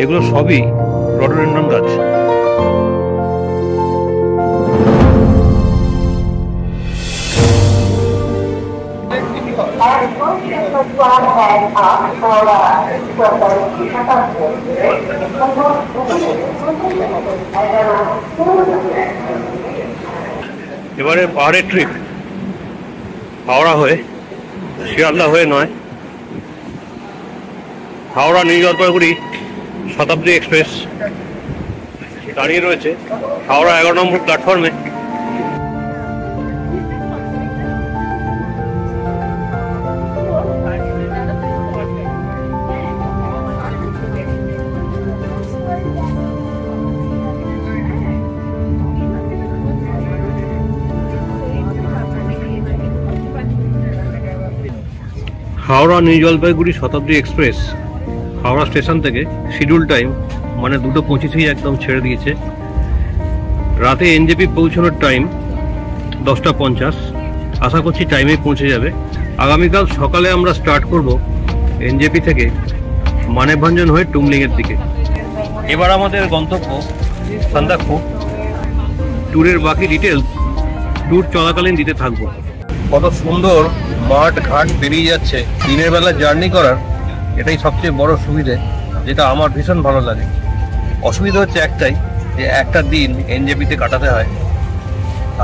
এগুলো সবই রডোডেন্ড্রন গাছ। এবারে পাহাড়ের ট্রিপ হাওড়া হয়ে, শিয়ালদা হয়ে নয়, হাওড়া নিউ জলপাইগুড়ি শতাব্দী এক্সপ্রেস দাঁড়িয়ে রয়েছে হাওড়া 11 নম্বর প্ল্যাটফর্মে। হাওড়া নিউ জলপাইগুড়ি শতাব্দী এক্সপ্রেস হাওড়া স্টেশন থেকে শিডিউল টাইম মানে 2:25 একদম ছেড়ে দিয়েছে। রাতে এনজেপি পৌঁছানোর টাইম 10:50। আশা করছি টাইমেই পৌঁছে যাবে। আগামীকাল সকালে আমরা স্টার্ট করব এনজেপি থেকে মানেভঞ্জন হয়ে টুমলিংয়ের দিকে। এবার আমাদের গন্তব্য সান্দাকফু। ট্যুরের বাকি ডিটেলস ট্যুর চলাকালীন দিতে থাকবো। কত সুন্দর মাঠ ঘাট বেরিয়ে যাচ্ছে। দিনের বেলা জার্নি করার এটাই সবচেয়ে বড় সুবিধে, যেটা আমার ভীষণ ভালো লাগে। অসুবিধা হচ্ছে একটাই, যে একটা দিন এনজেপিতে কাটাতে হয়।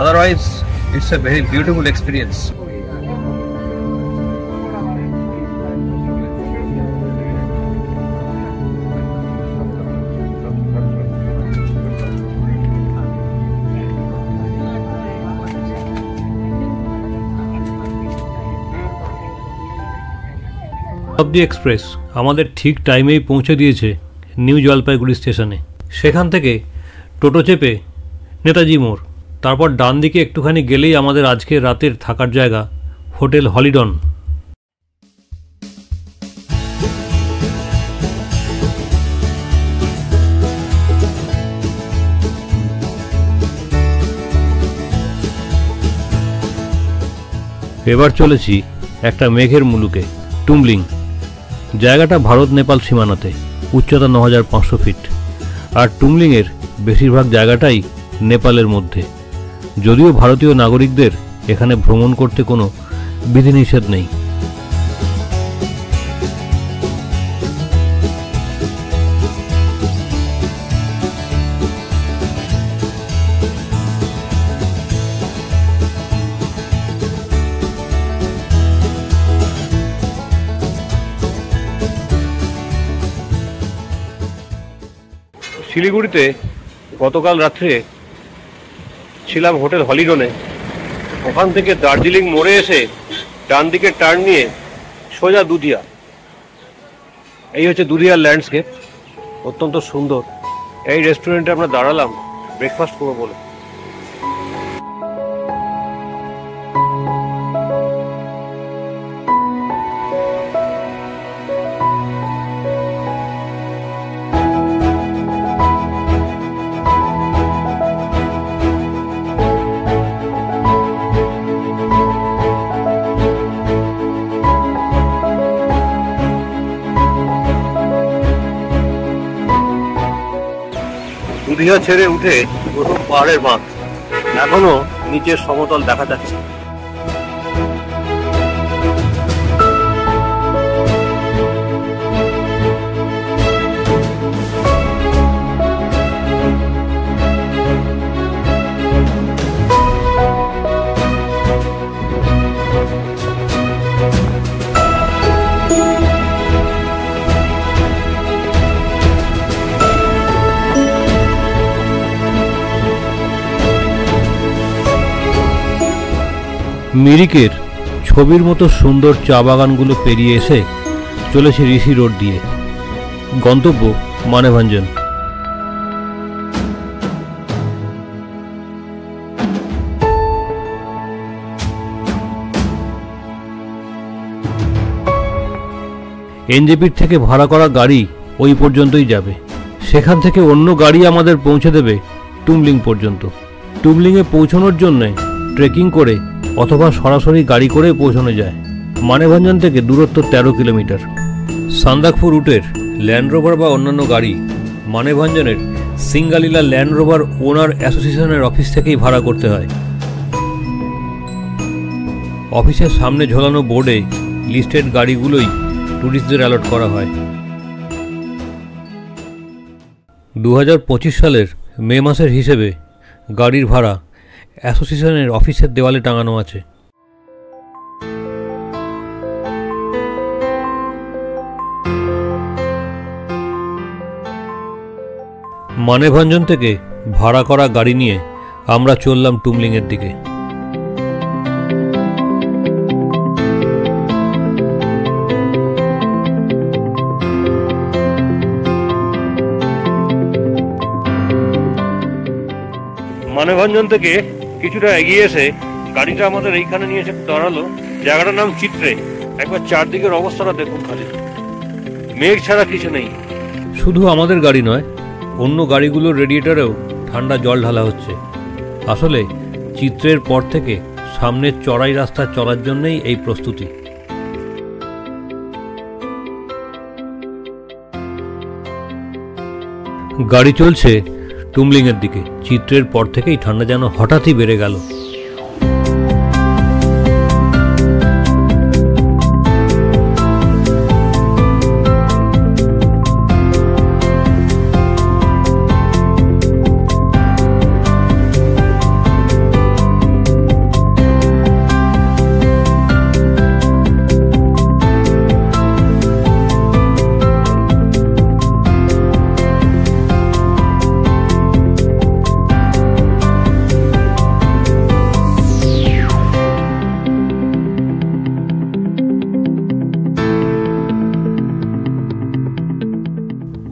Otherwise it's a very beautiful experience. Shatabdi express আমাদের ঠিক টাইমেই পৌঁছে দিয়েছে নিউ জলপাইগুড়ি স্টেশনে। সেখান থেকে টোটো চেপে নেতাজি মোড়, তারপর ডান দিকে একটুখানি গেলেই আমাদের আজকে রাতের থাকার জায়গা হোটেল হলিডন। এবার চলেছি একটা মেঘের মুলুকে, টুমলিং। জায়গাটা ভারত নেপাল সীমানাতে, উচ্চতা 9500 ফিট। আর টুমলিংয়ের বেশিরভাগ জায়গাটাই নেপালের মধ্যে। যদিও ভারতীয় নাগরিকদের এখানে ভ্রমণ করতে কোনো বিধিনিষেধ নেই। শিলিগুড়িতে গতকাল রাত্রে ছিলাম হোটেল হলিডনে। ওখান থেকে দার্জিলিং মোড়ে এসে ডান দিকে টার্ন নিয়ে সোজা দুধিয়া। এই হচ্ছে দুধিয়ার ল্যান্ডস্কেপ, অত্যন্ত সুন্দর। এই রেস্টুরেন্টে আমরা দাঁড়ালাম ব্রেকফাস্ট করবো বলে। দুধিয়া ছেড়ে উঠে প্রথম পাহাড়ের বাঁধ, এখনো নিচের সমতল দেখা যাচ্ছে। মিরিকের ছবির মতো সুন্দর চা বাগানগুলো পেরিয়ে এসে চলেছে ঋষি রোড দিয়ে। গন্তব্য মানেভঞ্জন। এনজেপির থেকে ভাড়া করা গাড়ি ওই পর্যন্তই যাবে। সেখান থেকে অন্য গাড়ি আমাদের পৌঁছে দেবে টুমলিং পর্যন্ত। টুমলিংয়ে পৌঁছানোর জন্য ট্রেকিং করে অথবা সরাসরি গাড়ি করে পৌঁছানো যায়। মানেভঞ্জন থেকে দূরত্ব 13 কিলোমিটার। সান্দাকফু রুটের ল্যান্ড রোভার বা অন্যান্য গাড়ি মানেভঞ্জনের সিঙ্গালীলা ল্যান্ড রোভার ওনার অ্যাসোসিয়েশনের অফিস থেকেই ভাড়া করতে হয়। অফিসের সামনে ঝোলানো বোর্ডে লিস্টেড গাড়িগুলোই ট্যুরিস্টদের অ্যালট করা হয়। 2025 সালের মে মাসের হিসেবে গাড়ির ভাড়া অ্যাসোসিয়েশনের অফিসের দেওয়ালে টাঙানো আছে। মানেভঞ্জন থেকে ভাড়া করা গাড়ি নিয়ে আমরা চললাম টুমলিংয়ের দিকে। মানেভঞ্জন থেকে কিছুটা এগিয়ে এসে গাড়িটা আমাদের এইখানে নিয়ে এসে দাঁড়ালো। জায়গাটার নাম চিত্রে। একবার চারদিকের অবস্থাটা দেখুন, খালি মেঘ ছাড়া কিছু নেই। শুধু আমাদের গাড়ি নয়, অন্য গাড়িগুলোর রেডিয়েটরেও ঠান্ডা জল ঢালা হচ্ছে। আসলে চিত্রের পর থেকে সামনের চড়াই রাস্তা চলার জন্যই এই প্রস্তুতি। গাড়ি চলছে টুমলিংয়ের দিকে। চিত্রের পর থেকেই ঠান্ডা যেন হঠাৎই বেড়ে গেল।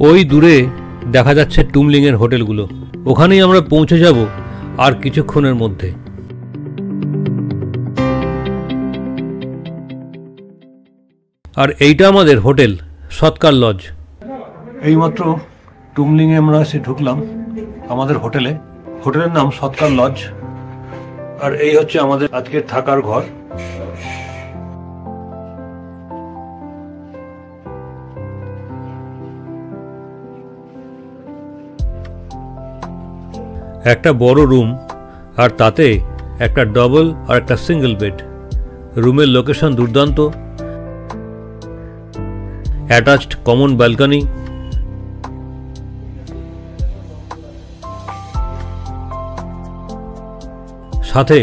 ওই দূরে দেখা যাচ্ছে টুমলিংয়ের হোটেলগুলো। ওখানেই আমরা পৌঁছে যাব আর কিছুক্ষণের মধ্যে। আর এইটা আমাদের হোটেল সৎকার লজ। এইমাত্র টুমলিংয়ে আমরা এসে ঢুকলাম আমাদের হোটেলে। হোটেলের নাম সৎকার লজ। আর এই হচ্ছে আমাদের আজকের থাকার ঘর। একটা বড় রুম, আর তাতে একটা ডবল আর একটা সিঙ্গেল বেড। রুমের লোকেশন দুর্দান্ত। অ্যাটাচড কমন ব্যালকনি, সাথে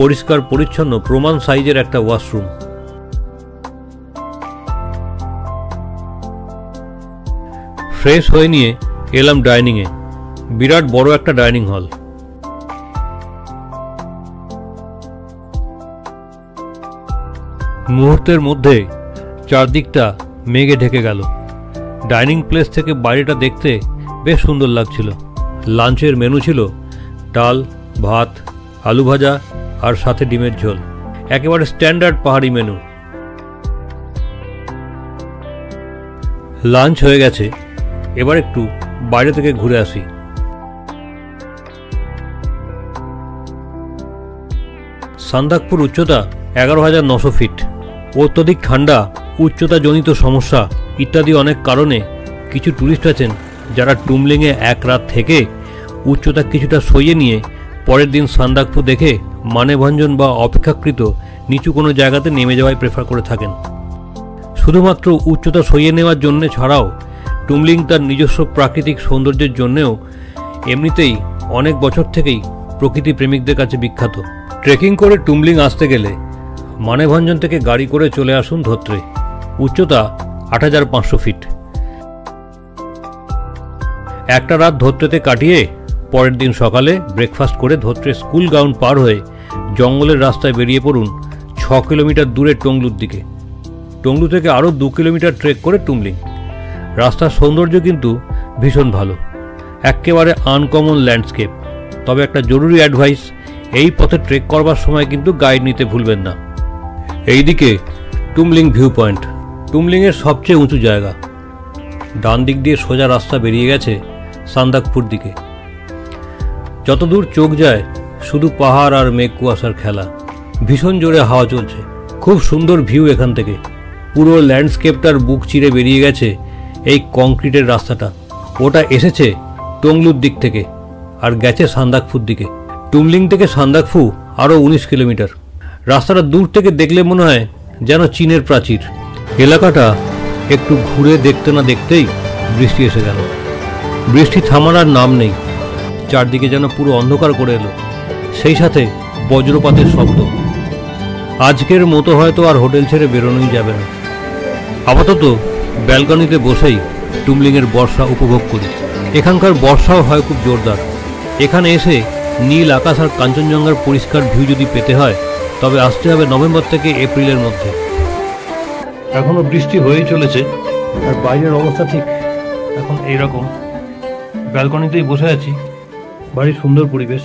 পরিষ্কার পরিচ্ছন্ন প্রমাণ সাইজের একটা ওয়াশরুম। ফ্রেশ হয়ে নিয়ে এলাম ডাইনিংয়ে। বিরাট বড় একটা ডাইনিং হল। মুহূর্তের মধ্যে চারদিকটা মেঘে ঢেকে গেল। ডাইনিং প্লেস থেকে বাইরেটা দেখতে বেশ সুন্দর লাগছিল। লাঞ্চের মেনু ছিল ডাল, ভাত, আলু ভাজা আর সাথে ডিমের ঝোল। একেবারে স্ট্যান্ডার্ড পাহাড়ি মেনু। লাঞ্চ হয়ে গেছে, এবার একটু বাইরে থেকে ঘুরে আসি। সান্দাকপুর উচ্চতা 11,900 ফিট। অত্যধিক ঠান্ডা, উচ্চতাজনিত সমস্যা ইত্যাদি অনেক কারণে কিছু ট্যুরিস্ট আছেন যারা টুমলিংয়ে এক রাত থেকে উচ্চতা কিছুটা সইয়ে নিয়ে পরের দিন সান্দাকপু দেখে মানেভঞ্জন বা অপেক্ষাকৃত নিচু কোনো জায়গাতে নেমে যাওয়াই প্রেফার করে থাকেন। শুধুমাত্র উচ্চতা সইয়ে নেওয়ার জন্য ছাড়াও টুমলিং তার নিজস্ব প্রাকৃতিক সৌন্দর্যের জন্যেও এমনিতেই অনেক বছর থেকেই প্রকৃতি প্রেমিকদের কাছে বিখ্যাত। ট্রেকিং করে টুমলিং আসতে গেলে মানেভঞ্জন থেকে গাড়ি করে চলে আসুন ধোত্রে। উচ্চতা 8,500 ফিট। একটা রাত ধোত্রেতে কাটিয়ে পরের দিন সকালে ব্রেকফাস্ট করে ধোত্রে স্কুল গ্রাউন্ড পার হয়ে জঙ্গলের রাস্তায় বেরিয়ে পড়ুন 6 কিলোমিটার দূরে টংলুর দিকে। টংলু থেকে আরও 2 কিলোমিটার ট্রেক করে টুমলিং। রাস্তার সৌন্দর্য কিন্তু ভীষণ ভালো, একেবারে আনকমন ল্যান্ডস্কেপ। তবে একটা জরুরি অ্যাডভাইস, এই পথে ট্রেক করবার সময় কিন্তু গাইড নিতে ভুলবেন না। এইদিকে টুমলিং ভিউ পয়েন্ট, টুমলিংয়ের সবচেয়ে উঁচু জায়গা। ডান দিক দিয়ে সোজা রাস্তা বেরিয়ে গেছে সান্দাকপুর দিকে। যতদূর চোখ যায় শুধু পাহাড় আর মেঘ কুয়াশার খেলা। ভীষণ জোরে হাওয়া চলছে। খুব সুন্দর ভিউ এখান থেকে। পুরো ল্যান্ডস্কেপটার বুক চিরে বেরিয়ে গেছে এই কংক্রিটের রাস্তাটা। ওটা এসেছে টংলুর দিক থেকে আর গেছে সান্দাকফুর দিকে। টুমলিং থেকে সান্দাকফু আরও 19 কিলোমিটার। রাস্তাটা দূর থেকে দেখলে মনে হয় যেন চীনের প্রাচীর। এলাকাটা একটু ঘুরে দেখতে না দেখতেই বৃষ্টি এসে গেল। বৃষ্টি থামার আর নাম নেই, চারদিকে যেন পুরো অন্ধকার করে এলো, সেই সাথে বজ্রপাতের শব্দ। আজকের মতো হয়তো আর হোটেল ছেড়ে বেরোনোই যাবে না। আপাতত ব্যালকনিতে বসেই টুমলিংয়ের বর্ষা উপভোগ করি। এখানকার বর্ষাও হয় খুব জোরদার। এখানে এসে নীল আকাশ আর কাঞ্চনজঙ্ঘার পরিষ্কার ভিউ যদি পেতে হয় তবে আসতে হবে নভেম্বর থেকে এপ্রিলের মধ্যে। এখনো বৃষ্টি হয়েই চলেছে আর বাইরের অবস্থা ঠিক এখন এইরকম। ব্যালকনিতেই বসে আছি, ভারী সুন্দর পরিবেশ।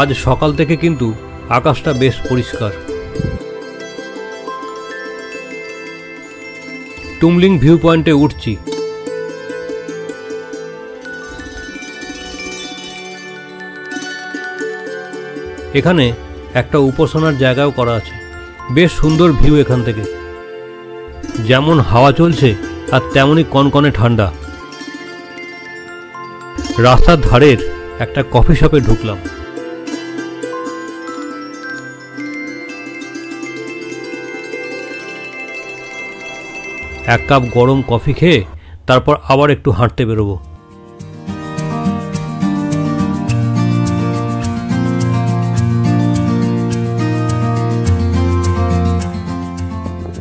আজ সকাল থেকে কিন্তু আকাশটা বেশ পরিষ্কার। টুমলিং ভিউ পয়েন্টে উঠছি। এখানে একটা উপাসনার জায়গাও করা আছে। বেশ সুন্দর ভিউ এখান থেকে, যেমন হাওয়া চলছে আর তেমনই কনকনে ঠান্ডা। রাস্তার ধারের একটা কফি শপে ঢুকলাম। এক কাপ গরম কফি খেয়ে তারপর আবার একটু হাঁটতে বেরোবো।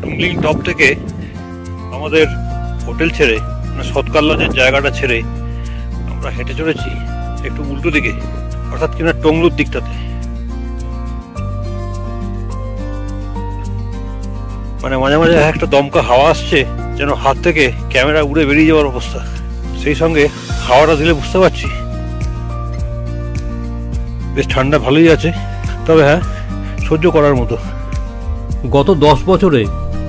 টুমলিং টপ থেকে আমাদের হোটেল ছেড়ে মানে সৎকার লজের জায়গাটা ছেড়ে আমরা হেঁটে চলেছি একটু উল্টো দিকে, অর্থাৎ কিনা টংলুর দিকটাতে। মানে মাঝে মাঝে একটা দমকা হাওয়া আসছে, যেন হাত থেকে ক্যামেরা উড়ে বেরিয়ে যাওয়ার অবস্থা। সেই সঙ্গে হাওয়াটা দিলে বুঝতে পারছি বেশ ঠান্ডা ভালোই আছে, তবে হ্যাঁ সহ্য করার মতো। গত 10 বছরে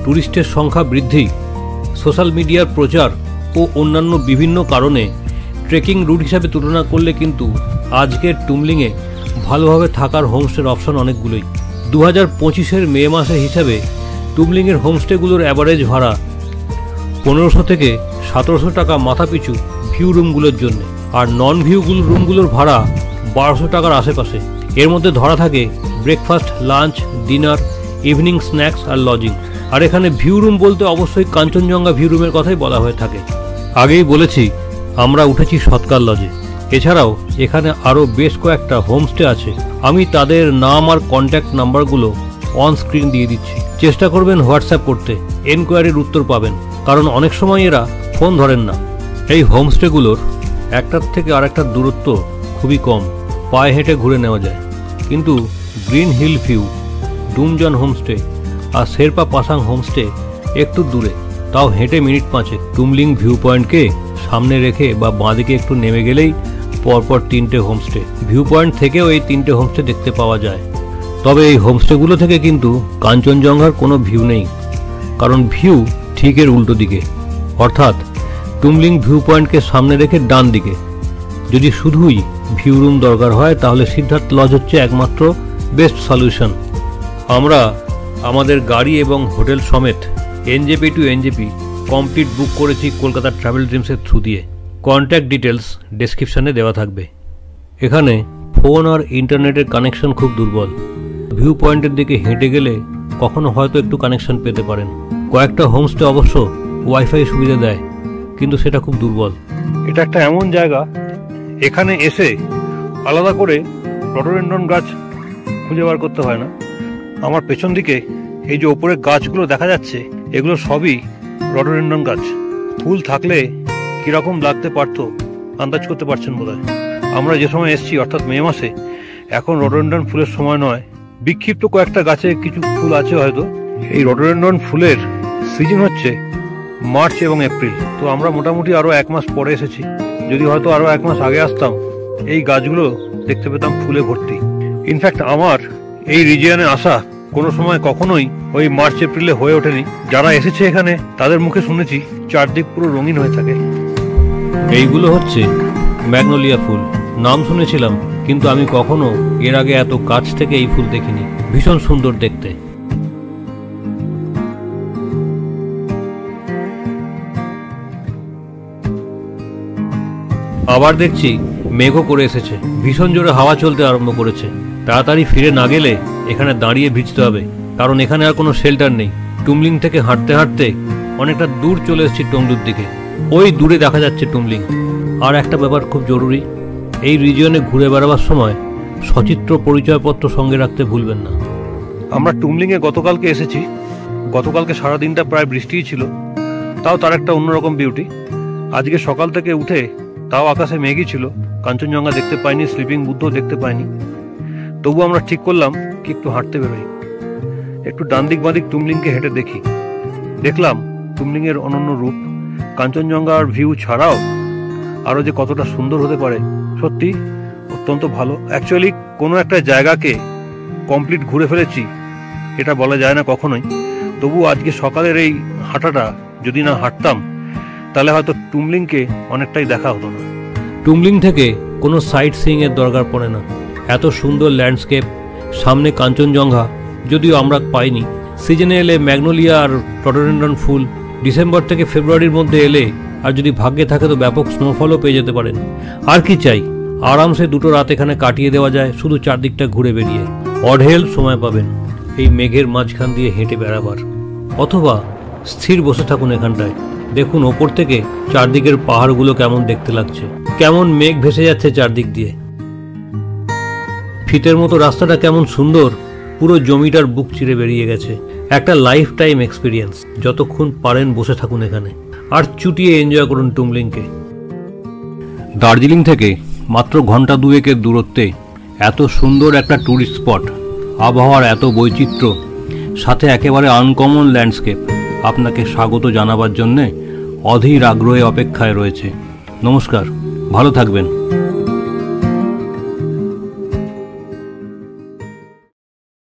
টুরিস্টের সংখ্যা বৃদ্ধি, সোশ্যাল মিডিয়ার প্রচার ও অন্যান্য বিভিন্ন কারণে ট্রেকিং রুট হিসাবে তুলনা করলে কিন্তু আজকের টুমলিংয়ে ভালোভাবে থাকার হোমস্টের অপশন অনেকগুলোই। 2025-এর মে মাসের হিসাবে টুমলিংয়ের হোমস্টেগুলোর অ্যাভারেজ ভাড়া 1500 থেকে 1700 টাকা মাথা পিছু ভিউ রুমগুলোর জন্য, আর নন ভিউ রুমগুলোর ভাড়া 1200 টাকার আশেপাশে। এর মধ্যে ধরা থাকে breakfast, lunch, dinner, evening snacks আর লজিং। আর এখানে ভিউ রুম বলতে অবশ্যই কাঞ্চনজঙ্ঘা ভিউ রুমের কথাই বলা হয়ে থাকে। আগেই বলেছি আমরা উঠেছি সৎকার লজে। এছাড়াও এখানে আরও বেশ কয়েকটা হোমস্টে আছে। আমি তাদের নাম আর কন্ট্যাক্ট নাম্বারগুলো অন স্ক্রিন দিয়ে দিচ্ছি, চেষ্টা করবেন হোয়াটসঅ্যাপ করতে, এনকোয়ারির উত্তর পাবেন, কারণ অনেক সময় এরা ফোন ধরেন না। এই হোমস্টেগুলোর একটার থেকে আরেকটার দূরত্ব খুবই কম, পায়ে হেঁটে ঘুরে নেওয়া যায়। কিন্তু গ্রিন হিল ভিউ, ডুমজন হোমস্টে আর শেরপা পাসাং হোমস্টে একটু দূরে, তাও হেঁটে মিনিট 5। টুমলিং ভিউ পয়েন্টকে সামনে রেখে বা বাঁদিকে একটু নেমে গেলেই পরপর 3টে হোমস্টে। ভিউ পয়েন্ট থেকেও এই 3টে হোমস্টে দেখতে পাওয়া যায়। তবে এই হোমস্টেগুলো থেকে কিন্তু কাঞ্চনজঙ্ঘার কোনো ভিউ নেই, কারণ ভিউ ঠিক এর উল্টো দিকে, অর্থাৎ টুমলিং ভিউ পয়েন্টকে সামনে রেখে ডান দিকে। যদি শুধুই ভিউ রুম দরকার হয় তাহলে সিদ্ধার্থ লজ হচ্ছে একমাত্র বেস্ট সলিউশন। আমরা আমাদের গাড়ি এবং হোটেল সমেত NJP to NJP complete book করেছি কলকাতা ট্রাভেল ড্রিমসের থ্রু দিয়ে। কন্ট্যাক্ট ডিটেলস ডেসক্রিপশানে দেওয়া থাকবে। এখানে ফোন আর ইন্টারনেটের কানেকশন খুব দুর্বল। ভিউ পয়েন্টের দিকে হেঁটে গেলে কখনো হয়তো একটু কানেকশন পেতে পারেন। কয়েকটা হোমস্টে অবশ্য ওয়াইফাই সুবিধা দেয়, কিন্তু সেটা খুব দুর্বল। এটা একটা এমন জায়গা, এখানে এসে আলাদা করে রডোডেনড্রন গাছ খুঁজে বার করতে হয় না। আমার পেছন দিকে এই যে ওপরে গাছগুলো দেখা যাচ্ছে, এগুলো সবই রডোডেনড্রন গাছ। ফুল থাকলে কীরকম লাগতে পারতো আন্দাজ করতে পারছেন বোধহয়। আমরা যে সময় এসেছি অর্থাৎ মে মাসে, এখন রডোডেনড্রন ফুলের সময় নয়। বিক্ষিপ্ত কয়েকটা গাছে কিছু ফুল আছে হয়তো। এই রডোডেনড্রন ফুলের সিজন হচ্ছে মার্চ এবং এপ্রিল। তো আমরা মোটামুটি আরও 1 মাস পরে এসেছি। যদি হয়তো আরও 1 মাস আগে আসতাম, এই গাছগুলো দেখতে পেতাম ফুলে ভর্তি। ইনফ্যাক্ট আমার এই রিজিয়নে আসা কোনো সময় কখনোই ওই মার্চ এপ্রিলে হয়ে ওঠেনি। যারা এসেছে এখানে তাদের মুখে শুনেছি চারদিক পুরো রঙিন হয়ে থাকে। এইগুলো হচ্ছে ম্যাগনোলিয়া ফুল। নাম শুনেছিলাম কিন্তু আমি কখনো এর আগে এত কাছ থেকে এই ফুল দেখিনি। ভীষণ সুন্দর দেখতে। আবার দেখছি মেঘও করে এসেছে, ভীষণ জোরে হাওয়া চলতে আরম্ভ করেছে। তাড়াতাড়ি ফিরে না গেলে এখানে দাঁড়িয়ে ভিজতে হবে, কারণ এখানে আর কোনো শেল্টার নেই। টুমলিং থেকে হাঁটতে হাঁটতে অনেকটা দূর চলে এসেছি টংলুর দিকে। ওই দূরে দেখা যাচ্ছে টুমলিং। আর একটা ব্যাপার খুব জরুরি, এই রিজিয়নে ঘুরে বেড়াবার সময় সচিত্র পরিচয়পত্র সঙ্গে রাখতে ভুলবেন না। আমরা টুমলিংয়ে গতকালকে এসেছি। গতকালকে সারাদিনটা প্রায় বৃষ্টিই ছিল, তাও তার একটা অন্যরকম বিউটি। আজকে সকাল থেকে উঠে তাও আকাশে মেঘই ছিল, কাঞ্চনজঙ্ঘা দেখতে পাইনি, স্লিপিং বুদ্ধও দেখতে পাইনি। তবু আমরা ঠিক করলাম কি একটু হাঁটতে বেরোই, একটু ডান দিক বাঁদিক টুমলিংকে হেঁটে দেখি। দেখলাম টুমলিংয়ের অনন্য রূপ, কাঞ্চনজঙ্ঘার ভিউ ছাড়াও আরও যে কতটা সুন্দর হতে পারে, সত্যি অত্যন্ত ভালো। অ্যাকচুয়ালি কোনো একটা জায়গাকে কমপ্লিট ঘুরে ফেলেছি এটা বলা যায় না কখনোই। তবু আজকে সকালের এই হাঁটাটা যদি না হাঁটতাম তাহলে হয়তো টুমলিংকে অনেকটাই দেখা হতো না। টুমলিং থেকে কোনো সাইট সিইং এর দরকার পড়ে না, এত সুন্দর ল্যান্ডস্কেপ, সামনে কাঞ্চনজঙ্ঘা, যদিও আমরা পাইনি। সিজনে এলে ম্যাগনোলিয়া আর রডোডেন্ড্রন ফুল, ডিসেম্বর থেকে ফেব্রুয়ারির মধ্যে এলে আর যদি ভাগ্যে থাকে তো ব্যাপক স্নোফলও পেয়ে যেতে পারেন। আর কি চাই, আরামসে 2 রাত এখানে কাটিয়ে দেওয়া যায় শুধু চারদিকটা ঘুরে বেরিয়ে। অঢেল সময় পাবেন এই মেঘের মাঝখান দিয়ে হেঁটে বেড়াবার, অথবা স্থির বসে থাকুন এখানটায়। দেখুন ওপর থেকে চারদিকের পাহাড়গুলো কেমন দেখতে লাগছে, কেমন মেঘ ভেসে যাচ্ছে চারদিক দিয়ে। ফিতের মতো রাস্তাটা কেমন সুন্দর, পুরো জমিটার বুক চিরে বেরিয়ে গেছে। একটা লাইফ টাইম এক্সপিরিয়েন্স। যতক্ষণ পারেন বসে থাকুন এখানে আর চুটিয়ে এনজয় করুন টুমলিংকে। দার্জিলিং থেকে মাত্র ঘন্টা 2-এর দূরত্বে এত সুন্দর একটা ট্যুরিস্ট স্পট, আবহাওয়ার এত বৈচিত্র্য, সাথে একেবারে আনকমন ল্যান্ডস্কেপ আপনাকে স্বাগত জানাবার জন্যে অধীর আগ্রহে অপেক্ষায় রয়েছে। নমস্কার, ভালো থাকবেন।